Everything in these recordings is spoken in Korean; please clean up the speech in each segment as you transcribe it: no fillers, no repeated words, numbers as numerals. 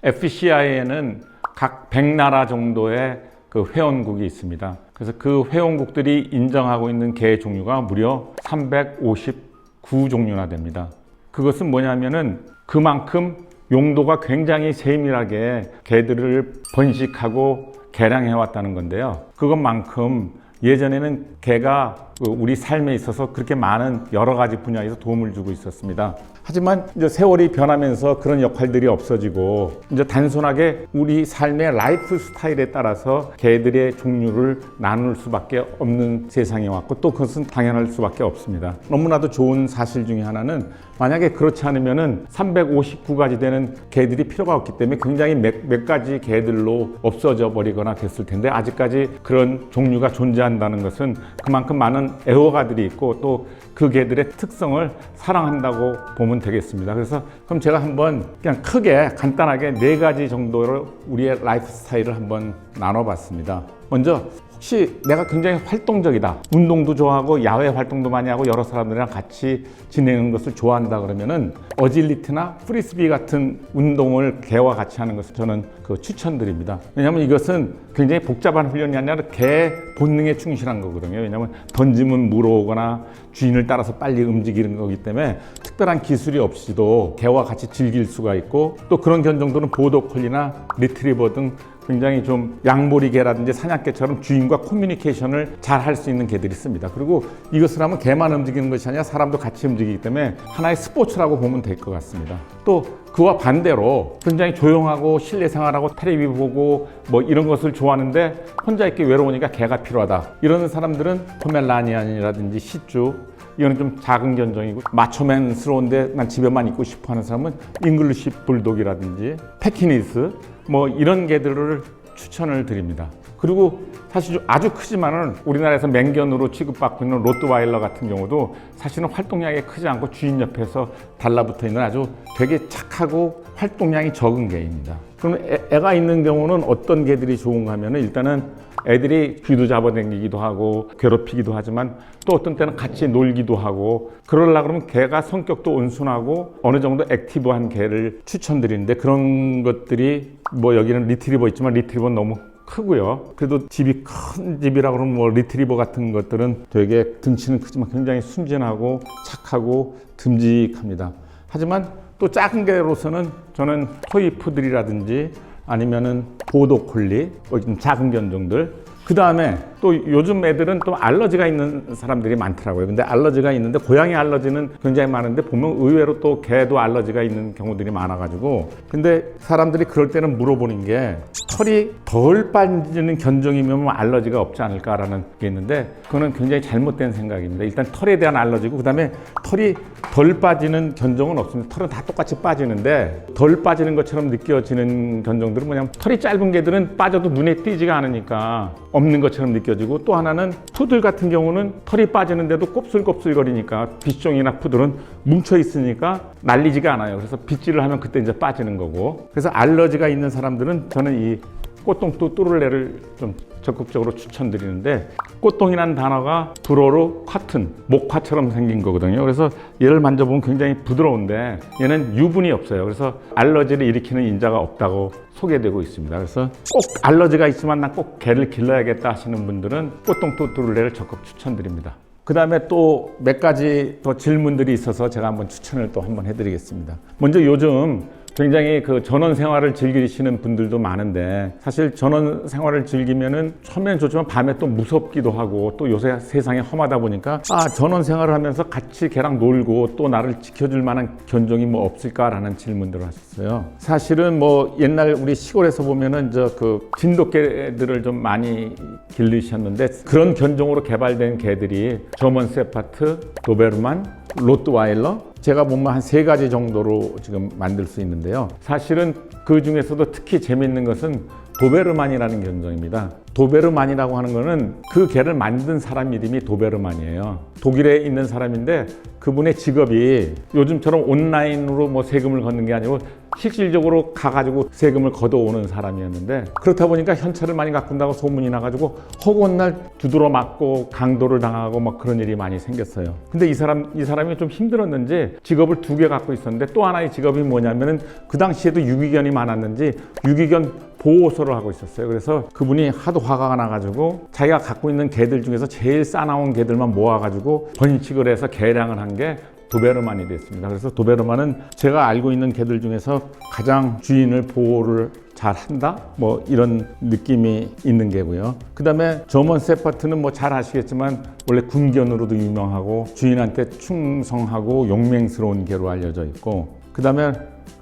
FCI에는 각 100나라 정도의 그 회원국이 있습니다. 그래서 그 회원국들이 인정하고 있는 개 종류가 무려 359종류나 됩니다. 그것은 뭐냐면은 그만큼 용도가 굉장히 세밀하게 개들을 번식하고 개량해 왔다는 건데요. 그것만큼 예전에는 개가 우리 삶에 있어서 그렇게 많은 여러 가지 분야에서 도움을 주고 있었습니다. 하지만 이제 세월이 변하면서 그런 역할들이 없어지고 이제 단순하게 우리 삶의 라이프 스타일에 따라서 개들의 종류를 나눌 수밖에 없는 세상이 왔고 또 그것은 당연할 수밖에 없습니다. 너무나도 좋은 사실 중에 하나는 만약에 그렇지 않으면은 359가지 되는 개들이 필요가 없기 때문에 굉장히 몇 가지 개들로 없어져 버리거나 됐을 텐데 아직까지 그런 종류가 존재한다는 것은 그만큼 많은 애호가들이 있고 또 그 개들의 특성을 사랑한다고 보면 되겠습니다. 그래서 그럼 제가 한번 그냥 크게 간단하게 4가지 정도로 우리의 라이프 스타일을 한번 나눠봤습니다. 먼저 혹시 내가 굉장히 활동적이다, 운동도 좋아하고 야외 활동도 많이 하고 여러 사람들이랑 같이 지내는 것을 좋아한다 그러면은 어질리티나 프리스비 같은 운동을 개와 같이 하는 것을 저는 추천드립니다. 왜냐하면 이것은 굉장히 복잡한 훈련이 아니라 개 본능에 충실한 거거든요. 왜냐하면 던지면 물어오거나 주인을 따라서 빨리 움직이는 거기 때문에 특별한 기술이 없이도 개와 같이 즐길 수가 있고 또 그런 견종들은 보더콜리나 리트리버 등 굉장히 좀 양보리 개라든지 사냥개처럼 주인과 커뮤니케이션을 잘 할 수 있는 개들이 있습니다. 그리고 이것을 하면 개만 움직이는 것이 아니라 사람도 같이 움직이기 때문에 하나의 스포츠라고 보면 될 것 같습니다. 또 그와 반대로 굉장히 조용하고 실내 생활하고 텔레비 보고 뭐 이런 것을 좋아하는데 혼자 있기 외로우니까 개가 필요하다. 이런 사람들은 포멜라니안이라든지 시쭈 이거는 좀 작은 견종이고 마초맨스러운데 난 집에만 있고 싶어 하는 사람은 잉글리시 불독이라든지 패키니스 뭐 이런 개들을 추천을 드립니다. 그리고 사실 아주 크지만은 우리나라에서 맹견으로 취급받고 있는 로트와일러 같은 경우도 사실은 활동량이 크지 않고 주인 옆에서 달라붙어 있는 아주 되게 착하고 활동량이 적은 개입니다. 그럼 애가 있는 경우는 어떤 개들이 좋은가 하면은 일단은 애들이 귀도 잡아당기기도 하고 괴롭히기도 하지만 또 어떤 때는 같이 놀기도 하고 그러려고 그러면 개가 성격도 온순하고 어느 정도 액티브한 개를 추천드리는데 그런 것들이 뭐 여기는 리트리버 있지만 리트리버는 너무 크고요. 그래도 집이 큰 집이라 그러면 뭐 리트리버 같은 것들은 되게 등치는 크지만 굉장히 순진하고 착하고 듬직합니다. 하지만 또 작은 개로서는 저는 토이푸들이라든지 아니면은 보더콜리, 좀 작은 견종들. 그 다음에 또 요즘 애들은 또 알러지가 있는 사람들이 많더라고요. 근데 알러지가 있는데 고양이 알러지는 굉장히 많은데 보면 의외로 또 개도 알러지가 있는 경우들이 많아가지고 근데 사람들이 그럴 때는 물어보는 게 털이 덜 빠지는 견종이면 알러지가 없지 않을까라는 게 있는데 그거는 굉장히 잘못된 생각입니다. 일단 털에 대한 알러지고 그 다음에 털이 덜 빠지는 견종은 없습니다. 털은 다 똑같이 빠지는데 덜 빠지는 것처럼 느껴지는 견종들은 뭐냐면 털이 짧은 개들은 빠져도 눈에 띄지가 않으니까 없는 것처럼 느껴지고 또 하나는 푸들 같은 경우는 털이 빠지는데도 곱슬곱슬거리니까 비숑이나 푸들은 뭉쳐 있으니까 날리지가 않아요. 그래서 빗질을 하면 그때 이제 빠지는 거고 그래서 알러지가 있는 사람들은 저는 이 꽃동뚜 뚜룰레를 좀 적극적으로 추천드리는데 꽃동이라는 단어가 불어로 커튼, 목화처럼 생긴 거거든요. 그래서 얘를 만져보면 굉장히 부드러운데 얘는 유분이 없어요. 그래서 알러지를 일으키는 인자가 없다고 소개되고 있습니다. 그래서 꼭 알러지가 있지만 난 꼭 개를 길러야겠다 하시는 분들은 꽃동뚜 뚜룰레를 적극 추천드립니다. 그 다음에 또 몇 가지 더 질문들이 있어서 제가 한번 추천을 또 한번 해드리겠습니다. 먼저 요즘 굉장히 그 전원 생활을 즐기시는 분들도 많은데 사실 전원 생활을 즐기면은 처음에는 좋지만 밤에 또 무섭기도 하고 또 요새 세상이 험하다 보니까 전원 생활을 하면서 같이 걔랑 놀고 또 나를 지켜줄 만한 견종이 뭐 없을까라는 질문들을 하셨어요. 사실은 뭐 옛날 우리 시골에서 보면은 그 진돗개들을 좀 많이 기르셨는데 그런 견종으로 개발된 개들이 저먼 세파트, 도베르만, 로트와일러 제가 보면 한 3가지 정도로 지금 만들 수 있는데요. 사실은 그 중에서도 특히 재미있는 것은 도베르만이라는 견종입니다. 도베르만이라고 하는 거는 그 개를 만든 사람 이름이 도베르만이에요. 독일에 있는 사람인데 그분의 직업이 요즘처럼 온라인으로 뭐 세금을 걷는 게 아니고 실질적으로 가가지고 세금을 걷어오는 사람이었는데, 그렇다 보니까 현찰을 많이 가꾼다고 소문이 나가지고 허구한 날 두드러 맞고 강도를 당하고 막 그런 일이 많이 생겼어요. 근데 이 사람이 좀 힘들었는지 직업을 2개 갖고 있었는데, 또 하나의 직업이 뭐냐면은 그 당시에도 유기견이 많았는지 유기견 보호소를 하고 있었어요. 그래서 그분이 하도 화가 나가지고 자기가 갖고 있는 개들 중에서 제일 싸나운 개들만 모아가지고 번식을 해서 개량을 한 게 도베르만이 됐습니다. 그래서 도베르만은 제가 알고 있는 개들 중에서 가장 주인을 보호를 잘 한다? 뭐 이런 느낌이 있는 개고요. 그 다음에 저먼 세퍼트는 뭐 잘 아시겠지만 원래 군견으로도 유명하고 주인한테 충성하고 용맹스러운 개로 알려져 있고, 그 다음에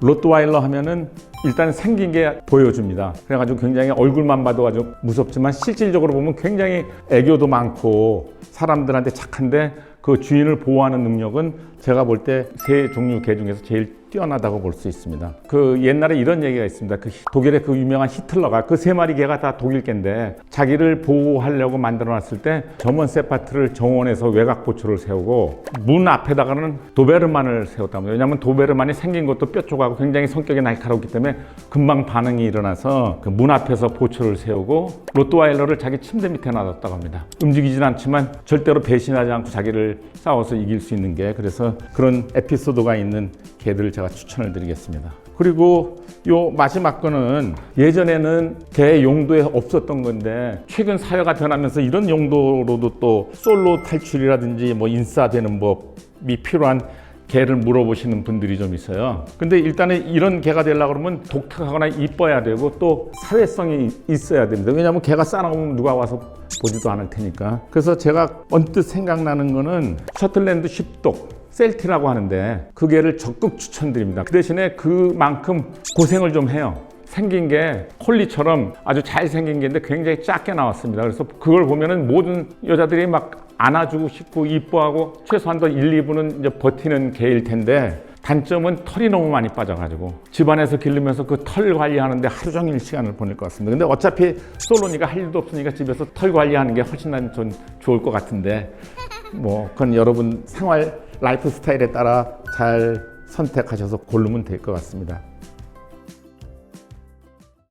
로트와일러 하면은 일단 생긴 게 보여줍니다. 그래가지고 굉장히 얼굴만 봐도 아주 무섭지만 실질적으로 보면 굉장히 애교도 많고 사람들한테 착한데, 그 주인을 보호하는 능력은 제가 볼 때 세 종류 개 중에서 제일 뛰어나다고 볼 수 있습니다. 그 옛날에 이런 얘기가 있습니다. 그 독일의 그 유명한 히틀러가 그 3마리 개가 다 독일 개인데 자기를 보호하려고 만들어 놨을 때 저먼 세파트를 정원에서 외곽 보초를 세우고 문 앞에다가는 도베르만을 세웠답니다. 왜냐하면 도베르만이 생긴 것도 뾰족하고 굉장히 성격이 날카롭기 때문에 금방 반응이 일어나서 그 문 앞에서 보초를 세우고 로트와일러를 자기 침대 밑에 놔뒀다고 합니다. 움직이진 않지만 절대로 배신하지 않고 자기를 싸워서 이길 수 있는 게, 그래서 그런 에피소드가 있는 개들을 제가 추천을 드리겠습니다. 그리고 요 마지막 거는 예전에는 개 용도에 없었던 건데 최근 사회가 변하면서 이런 용도로도 또 솔로 탈출이라든지 뭐 인싸되는 법이 필요한 개를 물어보시는 분들이 좀 있어요. 근데 일단은 이런 개가 되려고 그러면 독특하거나 이뻐야 되고 또 사회성이 있어야 됩니다. 왜냐하면 개가 싸나오면 누가 와서 보지도 않을 테니까. 그래서 제가 언뜻 생각나는 거는 셔틀랜드 쉽독 셀티라고 하는데 그 개를 적극 추천드립니다. 그 대신에 그만큼 고생을 좀 해요. 생긴 게 콜리처럼 아주 잘생긴 개인데 굉장히 작게 나왔습니다. 그래서 그걸 보면은 모든 여자들이 막 안아주고 싶고 이뻐하고 최소한 더 1, 2분은 이제 버티는 개일 텐데, 단점은 털이 너무 많이 빠져가지고 집안에서 기르면서 그 털 관리하는데 하루 종일 시간을 보낼 것 같습니다. 근데 어차피 솔로니까 할 일도 없으니까 집에서 털 관리하는 게 훨씬 난 좀 좋을 것 같은데, 뭐 그건 여러분 생활 라이프 스타일에 따라 잘 선택하셔서 고르면 될 것 같습니다.